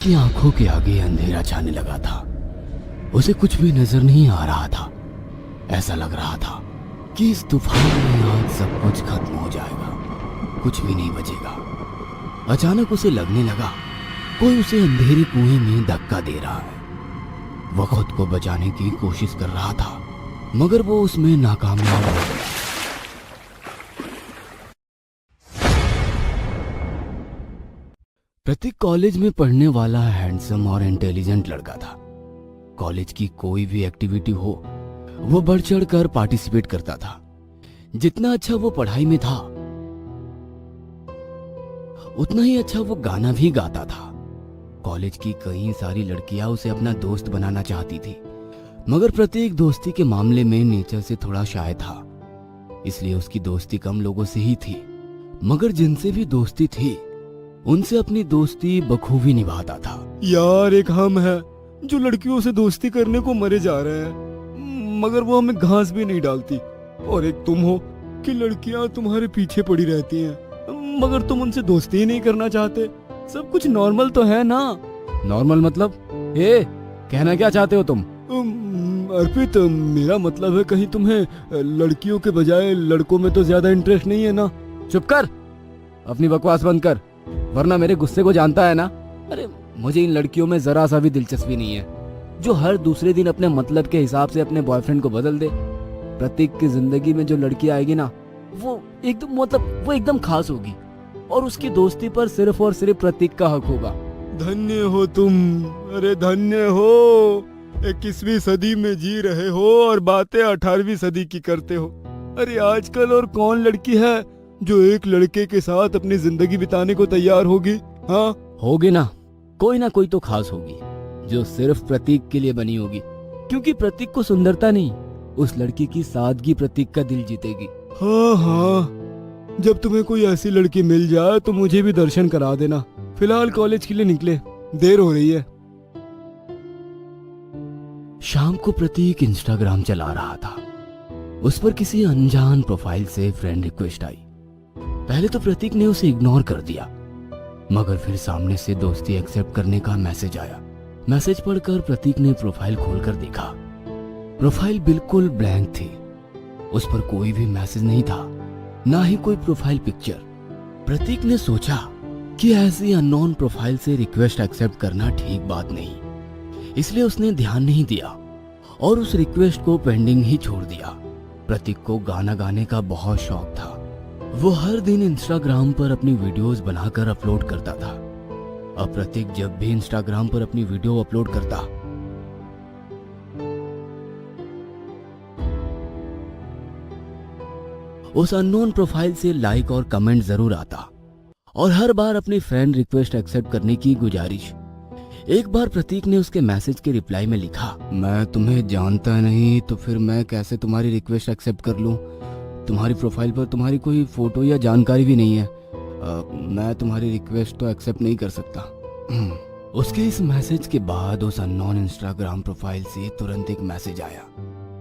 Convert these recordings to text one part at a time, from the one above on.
की आंखों के आगे अंधेरा छाने लगा था। उसे कुछ भी नजर नहीं आ रहा था। ऐसा लग रहा था कि इस तूफान में आज सब कुछ खत्म हो जाएगा, कुछ भी नहीं बचेगा। अचानक उसे लगने लगा कोई उसे अंधेरे कुएं में धक्का दे रहा है। वह खुद को बचाने की कोशिश कर रहा था, मगर वो उसमें नाकामयाब हो गया। प्रतीक कॉलेज में पढ़ने वाला हैंडसम और इंटेलिजेंट लड़का था। कॉलेज की कोई भी एक्टिविटी हो वो बढ़ चढ़ कर पार्टिसिपेट करता था। जितना अच्छा वो पढ़ाई में था उतना ही अच्छा वो गाना भी गाता था। कॉलेज की कई सारी लड़कियां उसे अपना दोस्त बनाना चाहती थी, मगर प्रतीक दोस्ती के मामले में नेचर से थोड़ा शाय था, इसलिए उसकी दोस्ती कम लोगों से ही थी। मगर जिनसे भी दोस्ती थी उनसे अपनी दोस्ती बखूबी निभाता था। यार, एक हम है जो लड़कियों से दोस्ती करने को मरे जा रहे हैं, मगर वो हमें घास भी नहीं डालती। और एक तुम हो कि लड़कियां तुम्हारे पीछे पड़ी रहती हैं, मगर तुम उनसे दोस्ती ही नहीं करना चाहते। सब कुछ नॉर्मल तो है ना? नॉर्मल मतलब? कहना क्या चाहते हो तुम? अर्पित, मेरा मतलब है कहीं तुम्हें लड़कियों के बजाय लड़कों में तो ज्यादा इंटरेस्ट नहीं है ना? चुप कर, अपनी बकवास बंद कर, वरना मेरे गुस्से को जानता है ना। अरे मुझे इन लड़कियों में जरा सा भी दिलचस्पी नहीं है जो हर दूसरे दिन अपने मतलब के हिसाब से अपने बॉयफ्रेंड को बदल दे। प्रतीक की जिंदगी में जो लड़की आएगी ना, वो एकदम खास होगी और उसकी दोस्ती पर सिर्फ और सिर्फ प्रतीक का हक होगा। धन्य हो तुम, अरे धन्य हो। 21वीं सदी में जी रहे हो और बातें 18वीं सदी की करते हो। अरे आजकल और कौन लड़की है जो एक लड़के के साथ अपनी जिंदगी बिताने को तैयार होगी? हाँ होगी ना कोई तो खास होगी जो सिर्फ प्रतीक के लिए बनी होगी, क्योंकि प्रतीक को सुंदरता नहीं, उस लड़की की सादगी प्रतीक का दिल जीतेगी। हाँ, जब तुम्हें कोई ऐसी लड़की मिल जाए तो मुझे भी दर्शन करा देना। फिलहाल कॉलेज के लिए निकले, देर हो रही है। शाम को प्रतीक इंस्टाग्राम चला रहा था। उस पर किसी अनजान प्रोफाइल से फ्रेंड रिक्वेस्ट आई। पहले तो प्रतीक ने उसे इग्नोर कर दिया, मगर फिर सामने से दोस्ती एक्सेप्ट करने का मैसेज आया। मैसेज पढ़कर प्रतीक ने प्रोफाइल खोलकर देखा। प्रोफाइल बिल्कुल ब्लैंक थी, उस पर कोई भी मैसेज नहीं था, ना ही कोई प्रोफाइल पिक्चर। प्रतीक ने सोचा कि ऐसी अननोन प्रोफाइल से रिक्वेस्ट एक्सेप्ट करना ठीक बात नहीं, इसलिए उसने ध्यान नहीं दिया और उस रिक्वेस्ट को पेंडिंग ही छोड़ दिया। प्रतीक को गाना गाने का बहुत शौक था। वो हर दिन इंस्टाग्राम पर अपनी वीडियोस बनाकर अपलोड करता था। अब प्रतीक जब भी इंस्टाग्राम पर अपनी वीडियो अपलोड करता, उस अननोन प्रोफाइल से लाइक और कमेंट जरूर आता और हर बार अपनी फ्रेंड रिक्वेस्ट एक्सेप्ट करने की गुजारिश। एक बार प्रतीक ने उसके मैसेज के रिप्लाई में लिखा, मैं तुम्हें जानता नहीं तो फिर मैं कैसे तुम्हारी रिक्वेस्ट एक्सेप्ट कर लूं? तुम्हारी प्रोफाइल पर तुम्हारी कोई फोटो या जानकारी भी नहीं है। मैं तुम्हारी रिक्वेस्ट तो एक्सेप्ट नहीं कर सकता। उसके इस मैसेज के बाद उस अननोन इंस्टाग्राम प्रोफाइल से तुरंत एक मैसेज आया,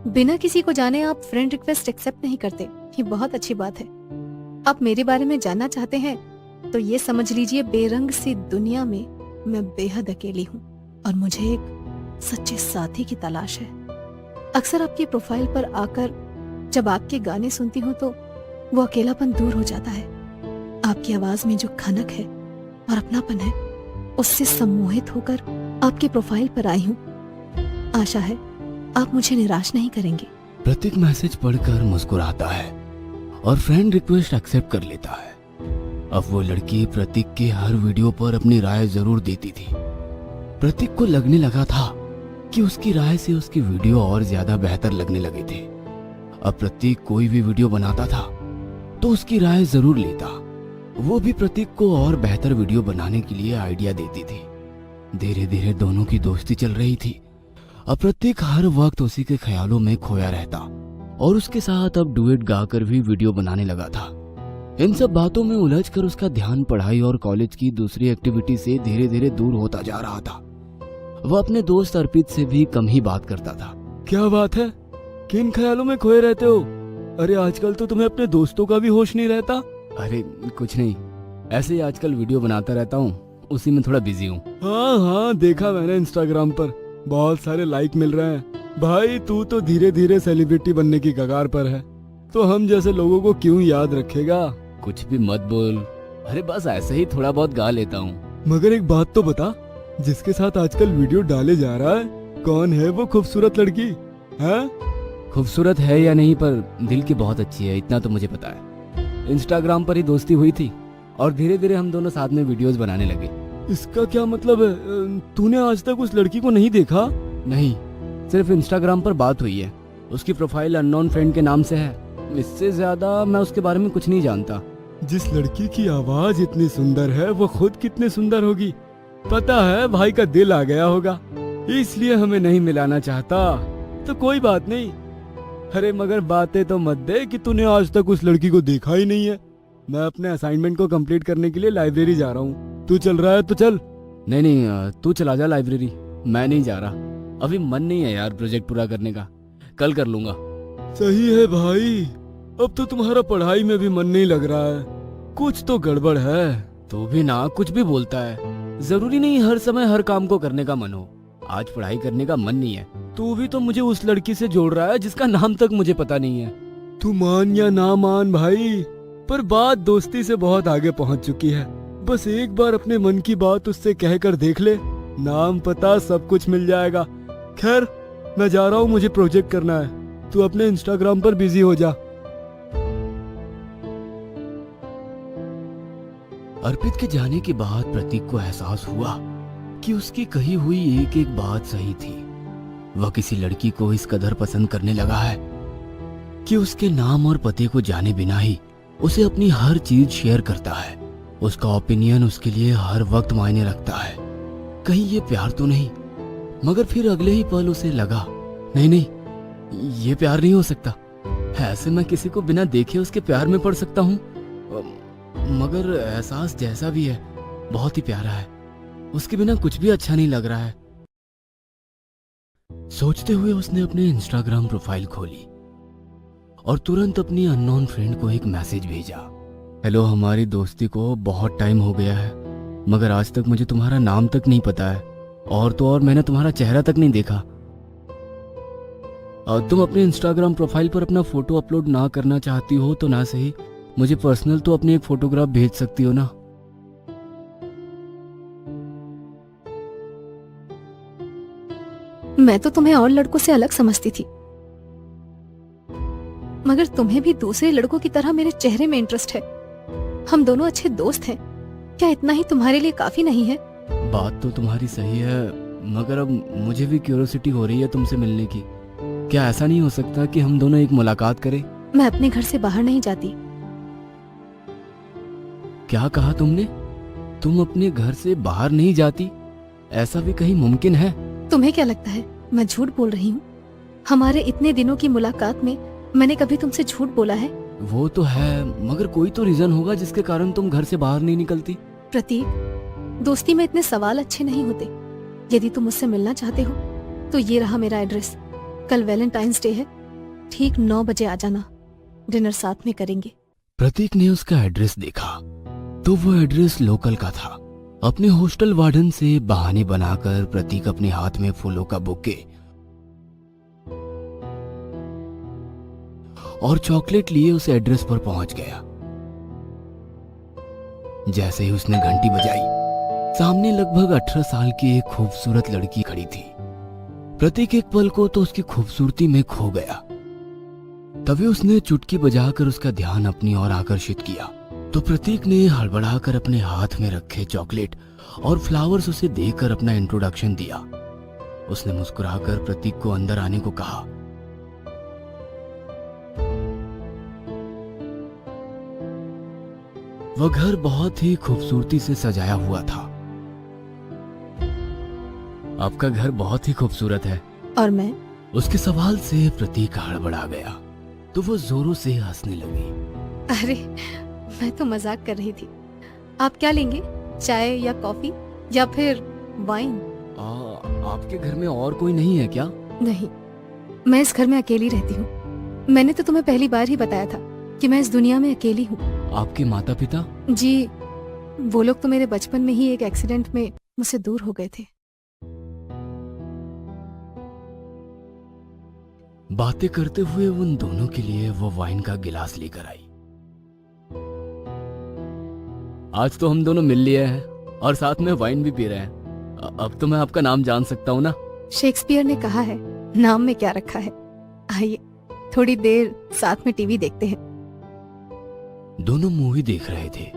बिना किसी को जाने आप फ्रेंड रिक्वेस्ट एक्सेप्ट नहीं करते, ये बहुत अच्छी बात है। आप मेरे बारे में जानना चाहते हैं तो ये समझ लीजिए, बेरंग सी दुनिया में मैं बेहद अकेली हूँ और मुझे एक सच्चे साथी की तलाश है। अक्सर आपकी प्रोफाइल पर आकर जब आपके गाने सुनती हूँ तो वो अकेलापन दूर हो जाता है। आपकी आवाज में जो खनक है और अपनापन है, उससे सम्मोहित होकर आपकी प्रोफाइल पर आई हूँ। आशा है आप मुझे निराश नहीं करेंगे। प्रतीक मैसेज पढ़कर मुस्कुराता है और फ्रेंड रिक्वेस्ट एक्सेप्ट कर लेता है। अब वो लड़की प्रतीक के हर वीडियो पर अपनी राय जरूर देती थी। प्रतीक को लगने लगा था कि उसकी राय से उसकी वीडियो और ज्यादा बेहतर लगने लगे थे। अब प्रतीक कोई भी वीडियो बनाता था तो उसकी राय जरूर लेता। वो भी प्रतीक को और बेहतर वीडियो बनाने के लिए आइडिया देती थी। धीरे धीरे दोनों की दोस्ती चल रही थी। अब प्रतीक हर वक्त उसी के ख्यालों में खोया रहता और उसके साथ अब डुएट गाकर भी वीडियो बनाने लगा था। इन सब बातों में उलझकर उसका ध्यान पढ़ाई और कॉलेज की दूसरी एक्टिविटी से धीरे धीरे दूर होता जा रहा था। वह अपने दोस्त अर्पित से भी कम ही बात करता था। क्या बात है, किन ख्यालों में खोए रहते हो? अरे आजकल तो तुम्हें अपने दोस्तों का भी होश नहीं रहता। अरे कुछ नहीं, ऐसे ही आजकल वीडियो बनाता रहता हूँ उसी में थोड़ा बिजी हूँ। हाँ हाँ, देखा मैंने इंस्टाग्राम पर, बहुत सारे लाइक मिल रहे हैं। भाई तू तो धीरे धीरे सेलिब्रिटी बनने की कगार पर है, तो हम जैसे लोगों को क्यों याद रखेगा। कुछ भी मत बोल, अरे बस ऐसे ही थोड़ा बहुत गा लेता हूँ। मगर एक बात तो बता, जिसके साथ आजकल वीडियो डाले जा रहा है, कौन है वो खूबसूरत लड़की है? खूबसूरत है या नहीं, पर दिल की बहुत अच्छी है, इतना तो मुझे पता है। इंस्टाग्राम पर ही दोस्ती हुई थी और धीरे धीरे हम दोनों साथ में वीडियोस बनाने लगे। इसका क्या मतलब है? तूने आज तक उस लड़की को नहीं देखा? नहीं, सिर्फ इंस्टाग्राम पर बात हुई है। उसकी प्रोफाइल अननोन फ्रेंड के नाम से है, इससे ज्यादा मैं उसके बारे में कुछ नहीं जानता। जिस लड़की की आवाज इतनी सुंदर है, वो खुद कितनी सुंदर होगी। पता है, भाई का दिल आ गया होगा, इसलिए हमें नहीं मिलाना चाहता। तो कोई बात नहीं। अरे मगर बातें तो मत दे कि तूने आज तक उस लड़की को देखा ही नहीं है। मैं अपने असाइनमेंट को कंप्लीट करने के लिए लाइब्रेरी जा रहा हूँ, तू चल रहा है तो चल। नहीं नहीं, तू चला जा लाइब्रेरी, मैं नहीं जा रहा। अभी मन नहीं है यार प्रोजेक्ट पूरा करने का, कल कर लूंगा। सही है भाई, अब तो तुम्हारा पढ़ाई में भी मन नहीं लग रहा है, कुछ तो गड़बड़ है। तू भी ना कुछ भी बोलता है, जरूरी नहीं हर समय हर काम को करने का मन हो। आज पढ़ाई करने का मन नहीं है। तू भी तो मुझे उस लड़की से जोड़ रहा है जिसका नाम तक मुझे पता नहीं है। तू मान या ना मान भाई, पर बात दोस्ती से बहुत आगे पहुंच चुकी है। बस एक बार अपने मन की बात उससे कहकर देख ले, नाम पता सब कुछ मिल जाएगा। खैर, मैं जा रहा हूँ, मुझे प्रोजेक्ट करना है। तू अपने इंस्टाग्राम पर बिजी हो जा। अर्पित के जाने के बाद प्रतीक को एहसास हुआ कि उसकी कही हुई एक एक बात सही थी। वह किसी लड़की को इस कदर पसंद करने लगा है कि उसके नाम और पते को जाने बिना ही उसे अपनी हर चीज शेयर करता है। उसका ओपिनियन उसके लिए हर वक्त मायने रखता है। कहीं ये प्यार तो नहीं? मगर फिर अगले ही पल उसे लगा, नहीं नहीं, ये प्यार नहीं हो सकता। ऐसे मैं किसी को बिना देखे उसके प्यार में पड़ सकता हूँ? मगर एहसास जैसा भी है, बहुत ही प्यारा है। उसके बिना कुछ भी अच्छा नहीं लग रहा है। सोचते हुए उसने अपने इंस्टाग्राम प्रोफाइल खोली और तुरंत अपनी अननोन फ्रेंड को एक मैसेज भेजा। हेलो, हमारी दोस्ती को बहुत टाइम हो गया है, मगर आज तक मुझे तुम्हारा नाम तक नहीं पता है, और तो और मैंने तुम्हारा चेहरा तक नहीं देखा। और तुम अपने इंस्टाग्राम प्रोफाइल पर अपना फोटो अपलोड ना करना चाहती हो तो ना सही, मुझे पर्सनल तो अपनी एक फोटोग्राफ भेज सकती हो ना। मैं तो तुम्हें और लड़कों से अलग समझती थी, मगर तुम्हें भी दूसरे लड़कों की तरह मेरे चेहरे में इंटरेस्ट है। हम दोनों अच्छे दोस्त हैं, क्या इतना ही तुम्हारे लिए काफी नहीं है? बात तो तुम्हारी सही है, मगर अब मुझे भी क्यूरियोसिटी हो रही है तुमसे मिलने की। क्या ऐसा नहीं हो सकता कि हम दोनों एक मुलाकात करें? मैं अपने घर से बाहर नहीं जाती। क्या कहा तुमने? तुम अपने घर से बाहर नहीं जाती? ऐसा भी कहीं मुमकिन है? तुम्हें क्या लगता है मैं झूठ बोल रही हूँ? हमारे इतने दिनों की मुलाकात में मैंने कभी तुमसे झूठ बोला है? वो तो है, मगर कोई तो रीजन होगा जिसके कारण तुम घर से बाहर नहीं निकलती। प्रतीक, दोस्ती में इतने सवाल अच्छे नहीं होते। यदि तुम मुझसे मिलना चाहते हो तो ये रहा मेरा एड्रेस। कल वैलेंटाइंस डे है, ठीक 9 बजे आ जाना, डिनर साथ में करेंगे। प्रतीक ने उसका एड्रेस देखा तो वो एड्रेस लोकल का था। अपने हॉस्टल वार्डन से बहाने बनाकर प्रतीक अपने हाथ में फूलों का बुके और चॉकलेट लिए उस एड्रेस पर पहुंच गया। जैसे ही उसने घंटी बजाई, सामने लगभग 18 साल की एक खूबसूरत लड़की खड़ी थी। प्रतीक एक पल को तो उसकी खूबसूरती में खो गया। तभी उसने चुटकी बजाकर उसका ध्यान अपनी ओर आकर्षित किया तो प्रतीक ने हड़बड़ाकर अपने हाथ में रखे चॉकलेट और फ्लावर्स उसे देकर अपना इंट्रोडक्शन दिया। उसने मुस्कुराकर प्रतीक को अंदर आने को कहा। वह घर बहुत ही खूबसूरती से सजाया हुआ था। आपका घर बहुत ही खूबसूरत है। और मैं? उसके सवाल से प्रतीक हड़बड़ा गया तो वो जोरों से हंसने लगी। अरे, मैं तो मजाक कर रही थी। आप क्या लेंगे, चाय या कॉफी या फिर वाइन? आपके घर में और कोई नहीं है क्या? नहीं, मैं इस घर में अकेली रहती हूँ। मैंने तो तुम्हें पहली बार ही बताया था कि मैं इस दुनिया में अकेली हूँ। आपके माता पिता? जी, वो लोग तो मेरे बचपन में ही एक एक्सीडेंट में मुझसे दूर हो गए थे। बातें करते हुए उन दोनों के लिए वो वाइन का गिलास लेकर आई। आज तो हम दोनों मिल लिए हैं और साथ में वाइन भी पी रहे हैं। अब तो मैं आपका नाम जान सकता हूँ ना? शेक्सपियर ने कहा है, नाम में क्या रखा है। आइए थोड़ी देर साथ में टीवी देखते हैं। दोनों मूवी देख रहे थे,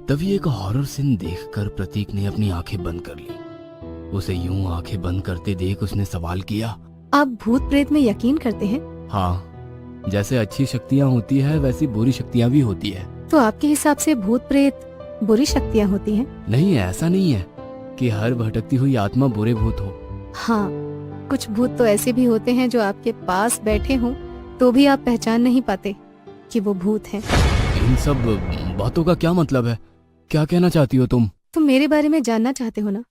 तभी एक हॉरर सीन देखकर प्रतीक ने अपनी आंखें बंद कर ली। उसे यूं आंखें बंद करते देख उसने सवाल किया, आप भूत प्रेत में यकीन करते हैं? हाँ, जैसे अच्छी शक्तियां होती है वैसी बुरी शक्तियां भी होती है। तो आपके हिसाब से भूत प्रेत बुरी शक्तियां होती हैं? नहीं, ऐसा नहीं है कि हर भटकती हुई आत्मा बुरे भूत हो। हाँ, कुछ भूत तो ऐसे भी होते हैं जो आपके पास बैठे हों तो भी आप पहचान नहीं पाते कि वो भूत हैं। इन सब बातों का क्या मतलब है? क्या कहना चाहती हो तुम? तुम मेरे बारे में जानना चाहते हो ना?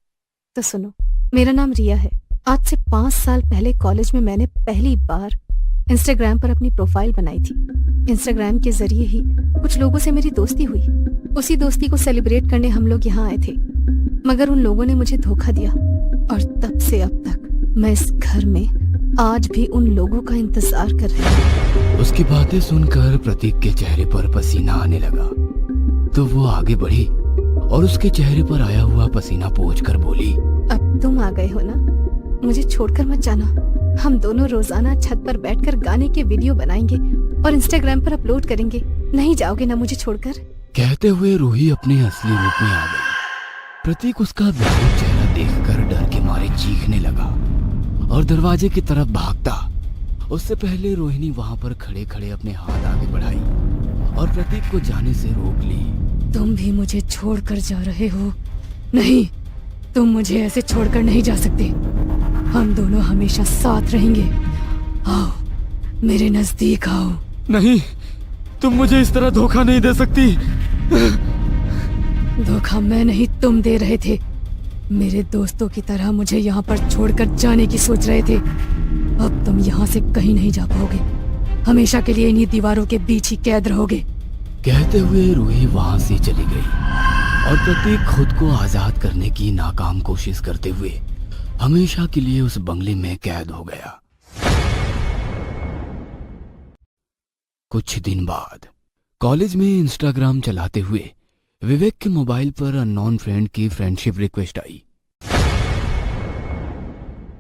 तो सुनो, मेरा नाम रिया है। आज से 5 साल पहले कॉलेज में मैंने पहली बार इंस्टाग्राम पर अपनी प्रोफाइल बनाई थी। इंस्टाग्राम के जरिए ही कुछ लोगों से मेरी दोस्ती हुई। उसी दोस्ती को सेलिब्रेट करने हम लोग यहाँ आए थे, मगर उन लोगों ने मुझे धोखा दिया और तब से अब तक मैं इस घर में आज भी उन लोगों का इंतजार कर रही हूँ। उसकी बातें सुनकर प्रतीक के चेहरे पर पसीना आने लगा, तो वो आगे बढ़ी और उसके चेहरे पर आया हुआ पसीना पोंछकर बोली, अब तुम आ गए हो ना, मुझे छोड़कर मत जाना। हम दोनों रोजाना छत पर बैठकर गाने के वीडियो बनाएंगे और इंस्टाग्राम पर अपलोड करेंगे। नहीं जाओगे ना मुझे छोड़कर? कहते हुए रूही अपने असली रूप में आ गई। प्रतीक उसका व्याकुल चेहरा देखकर डर के मारे चीखने लगा और दरवाजे की तरफ भागता। उससे पहले रोहिणी वहां पर खड़े खड़े अपने हाथ आगे बढ़ाई और प्रतीक को जाने से रोक ली। तुम भी मुझे छोड़कर जा रहे हो? नहीं, तुम मुझे ऐसे छोड़कर नहीं जा सकते। हम दोनों हमेशा साथ रहेंगे। आओ, मेरे नजदीक आओ। नहीं, तुम मुझे इस तरह धोखा नहीं दे सकती। धोखा मैं नहीं, तुम दे रहे थे। मेरे दोस्तों की तरह मुझे यहाँ पर छोड़कर जाने की सोच रहे थे। अब तुम यहाँ से कहीं नहीं जा पाओगे। हमेशा के लिए इन्हीं दीवारों के बीच ही कैद रहोगे। कहते हुए रूही वहां से चली गई और प्रतीक खुद को आजाद करने की नाकाम कोशिश करते हुए हमेशा के लिए उस बंगले में कैद हो गया। कुछ दिन बाद कॉलेज में इंस्टाग्राम चलाते हुए विवेक के मोबाइल पर अननोन फ्रेंड की फ्रेंडशिप रिक्वेस्ट आई।